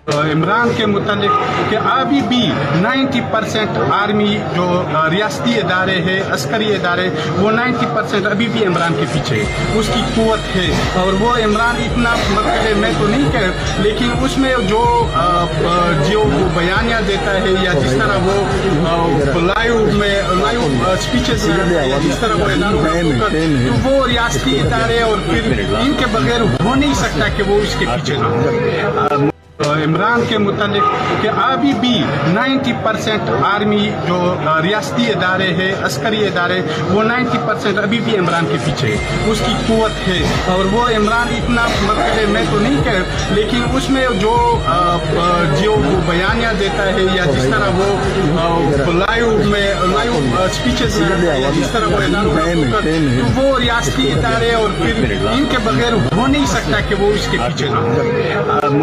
عمران کے متعلق کہ ابھی بھی 90% آرمی جو ریاستی ادارے ہیں عسکری ادارے وہ 90% ابھی بھی عمران کے پیچھے اس کی قوت ہے اور وہ عمران اتنا مطلب میں تو نہیں کہہ لیکن اس میں جو وہ بیانیہ دیتا ہے یا جس طرح وہ لائیو اسپیچز جس طرح وہ اعلان تو وہ ریاستی ادارے اور پھر ان کے بغیر ہو نہیں سکتا کہ وہ اس کے پیچھے نہ ہو۔ عمران کے متعلق کہ ابھی بھی 90% آرمی جو ریاستی ادارے ہیں عسکری ادارے وہ 90% ابھی بھی عمران کے پیچھے اس کی قوت ہے اور وہ عمران اتنا مطلب میں تو نہیں کہہ لیکن اس میں جو وہ بیانیہ دیتا ہے یا جس طرح وہ لائیو اسپیچز جس طرح وہ اعلان تو وہ ریاستی ادارے اور پھر ان کے بغیر ہو نہیں سکتا کہ وہ اس کے پیچھے نہ ہو۔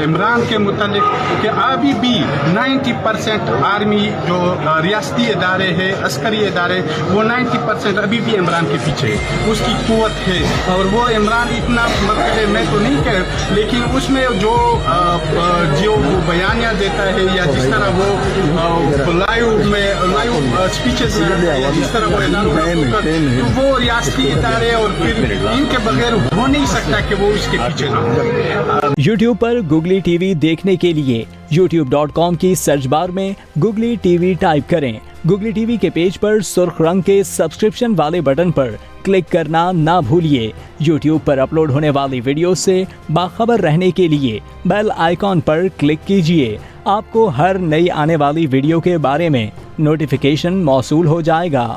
عمران کے متعلق کہ ابھی بھی 90% آرمی جو ریاستی ادارے ہیں عسکری ادارے وہ 90% ابھی بھی عمران کے پیچھے اس کی قوت ہے اور وہ عمران اتنا مطلب میں تو نہیں کہہ لیکن اس میں جو وہ بیانیہ دیتا ہے یا جس طرح وہ لائیو اسپیچز جس طرح وہ اعلان تو وہ ریاستی ادارے اور پھر ان کے بغیر ہو نہیں سکتا کہ وہ اس کے پیچھے نہ ہو۔ یوٹیوب پر گوگلی ٹی وی دیکھنے کے لیے youtube.com کی سرچ بار میں گوگلی ٹی وی ٹائپ کریں۔ گوگلی ٹی وی کے پیج پر سرخ رنگ کے سبسکرپشن والے بٹن پر کلک کرنا نہ بھولیے۔ یوٹیوب پر اپلوڈ ہونے والی ویڈیو سے باخبر رہنے کے لیے بیل آئیکن پر کلک کیجیے۔ آپ کو ہر نئی آنے والی ویڈیو کے بارے میں نوٹیفیکیشن موصول ہو جائے گا۔